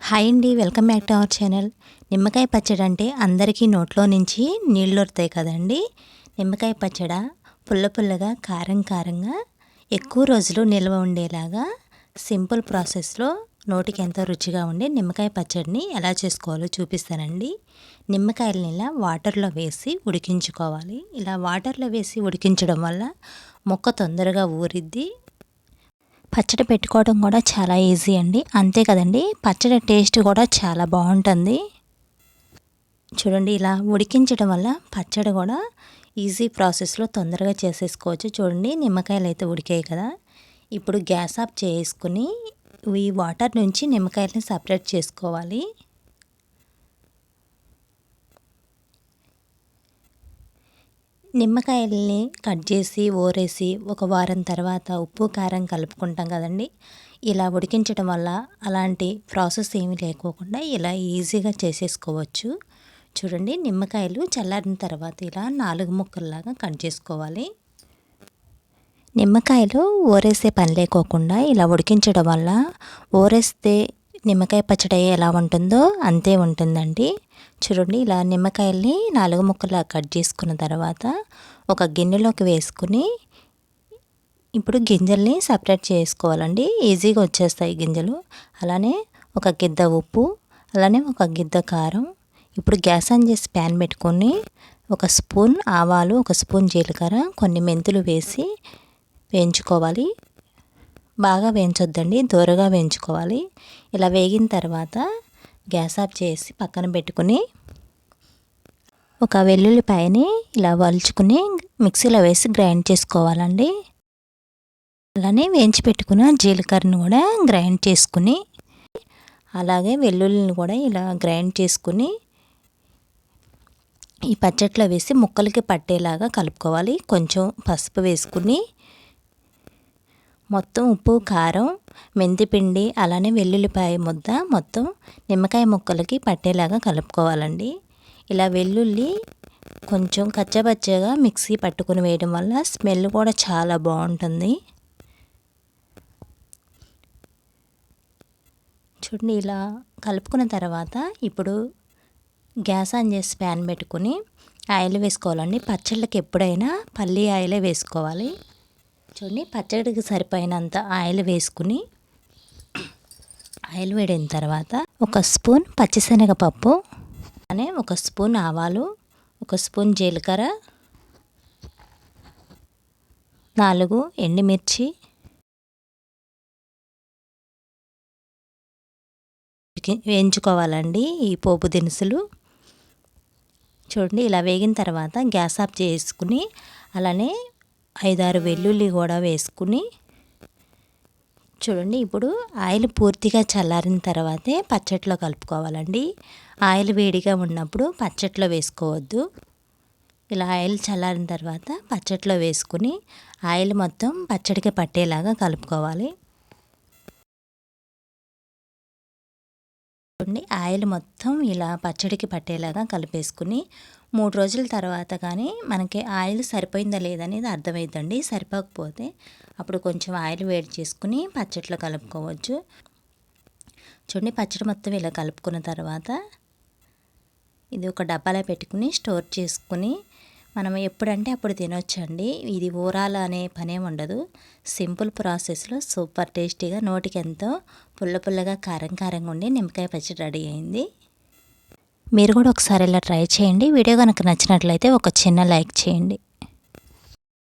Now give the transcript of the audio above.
Hi అండి, welcome back to our channel. నిమ్మకాయ పచ్చడి అంటే అందరికీ నోట్లో నుంచి నీళ్ళు వస్తాయి కదండి. నిమ్మకాయ పచ్చడి పుల్ల పుల్లగా కారం కారంగా ఎక్కువ రోజులు నిల్వ ఉండేలాగా సింపుల్ ప్రాసెస్లో నోటికి ఎంతో రుచిగా ఉండే నిమ్మకాయ పచ్చడిని ఎలా చేసుకోవాలో చూపిస్తానండి. నిమ్మకాయలని ఇలా వాటర్లో వేసి ఉడికించుకోవాలి. ఇలా వాటర్లో వేసి ఉడికించడం వల్ల ముక్క తొందరగా ఊరిద్ది. పచ్చడి పెట్టుకోవడం కూడా చాలా ఈజీ అండి. అంతే కదండి, పచ్చడి టేస్ట్ కూడా చాలా బాగుంటుంది. చూడండి, ఇలా ఉడికించడం వల్ల పచ్చడి కూడా ఈజీ ప్రాసెస్లో తొందరగా చేసేసుకోవచ్చు. చూడండి, నిమ్మకాయలు అయితే ఉడికాయి కదా. ఇప్పుడు గ్యాస్ ఆఫ్ చేసుకుని ఈ వాటర్ నుంచి నిమ్మకాయలని సపరేట్ చేసుకోవాలి. నిమ్మకాయల్ని కట్ చేసి ఊరేసి ఒక వారం తర్వాత ఉప్పు కారం కలుపుకుంటాం కదండి. ఇలా ఉడికించడం వల్ల అలాంటి ప్రాసెస్ ఏమీ లేకోకుండా ఇలా ఈజీగా చేసేసుకోవచ్చు. చూడండి, నిమ్మకాయలు చల్లారిన తర్వాత ఇలా 4 ముక్కల్లాగా కట్ చేసుకోవాలి. నిమ్మకాయలు ఊరేసే పని లేకోకుండా ఇలా ఉడికించడం వల్ల ఊరేస్తే నిమ్మకాయ పచ్చడి ఎలా ఉంటుందో అంతే ఉంటుందండి. చూడండి, ఇలా నిమ్మకాయల్ని 4 ముక్కలా కట్ చేసుకున్న తర్వాత ఒక గిన్నెలోకి వేసుకుని ఇప్పుడు గింజల్ని సపరేట్ చేసుకోవాలండి. ఈజీగా వచ్చేస్తాయి గింజలు. అలానే ఒక గిద్ద ఉప్పు, అలానే ఒక గిద్ద కారం. ఇప్పుడు గ్యాస్ ఆన్ చేసి ప్యాన్ పెట్టుకొని ఒక స్పూన్ ఆవాలు, ఒక స్పూన్ జీలకర్ర, కొన్ని మెంతులు వేసి వేయించుకోవాలి. బాగా వేయించొద్దండి, దూరగా వేయించుకోవాలి. ఇలా వేగిన తర్వాత గ్యాస్ ఆఫ్ చేసి పక్కన పెట్టుకుని ఒక వెల్లుల్లిపాయని ఇలా వలుచుకుని మిక్సీలో వేసి గ్రైండ్ చేసుకోవాలండి. అలానే వేయించి పెట్టుకున్న జీలకర్రను కూడా గ్రైండ్ చేసుకుని, అలాగే వెల్లుల్లిని కూడా ఇలా గ్రైండ్ చేసుకుని ఈ పచ్చట్లో వేసి ముక్కలకి పట్టేలాగా కలుపుకోవాలి. కొంచెం పసుపు వేసుకుని మొత్తం ఉప్పు, కారం, మెంతిపిండి, అలానే వెల్లుల్లిపాయ ముద్ద మొత్తం నిమ్మకాయ ముక్కలకి పట్టేలాగా కలుపుకోవాలండి. ఇలా వెల్లుల్లి కొంచెం కచ్చపచ్చగా మిక్సీ పట్టుకుని వేయడం వల్ల స్మెల్ కూడా చాలా బాగుంటుంది. చూడండి, ఇలా కలుపుకున్న తర్వాత ఇప్పుడు గ్యాస్ ఆన్ చేసి ప్యాన్ పెట్టుకుని ఆయిల్ వేసుకోవాలండి. పచ్చళ్ళకి ఎప్పుడైనా పల్లి ఆయిలే వేసుకోవాలి. చూడండి, పచ్చడికి సరిపోయినంత ఆయిల్ వేసుకుని ఆయిల్ వేడిన తర్వాత ఒక స్పూన్ పచ్చిశనగపప్పు, అలానే ఒక స్పూన్ ఆవాలు, ఒక స్పూన్ జీలకర్ర, 4 ఎండుమిర్చి వేయించుకోవాలండి. ఈ పోపు దినుసులు చూడండి, ఇలా వేగిన తర్వాత గ్యాస్ ఆఫ్ చేసుకుని అలానే 5-6 వెల్లుల్లి కూడా వేసుకుని చూడండి. ఇప్పుడు ఆయిల్ పూర్తిగా చల్లారిన తర్వాతే పచ్చట్లో కలుపుకోవాలండి. ఆయిల్ వేడిగా ఉన్నప్పుడు పచ్చట్లో వేసుకోవద్దు. ఇలా ఆయిల్ చల్లారిన తర్వాత పచ్చట్లో వేసుకుని ఆయిల్ మొత్తం పచ్చడికి పట్టేలాగా కలుపుకోవాలి. ఆయిల్ మొత్తం ఇలా పచ్చడికి పట్టేలాగా కలిపేసుకుని 3 రోజుల తర్వాత కానీ మనకి ఆయిల్ సరిపోయిందా లేదనేది అర్థమైందండి. సరిపోకపోతే అప్పుడు కొంచెం ఆయిల్ వేడి చేసుకుని పచ్చట్లో కలుపుకోవచ్చు. చూడండి, పచ్చడి మొత్తం ఇలా కలుపుకున్న తర్వాత ఇది ఒక డబ్బాలో పెట్టుకుని స్టోర్ చేసుకుని మనం ఎప్పుడంటే అప్పుడు తినొచ్చండి. ఇది ఊరాల అనే పనే ఉండదు. సింపుల్ ప్రాసెస్లో సూపర్ టేస్టీగా నోటికి ఎంతో పుల్ల పుల్లగా కారం కారంగా ఉండి నిమ్మకాయ పచ్చడి రెడీ అయింది. మీరు కూడా ఒకసారి ఇలా ట్రై చేయండి. వీడియో కనుక నచ్చినట్లయితే ఒక చిన్న లైక్ చేయండి.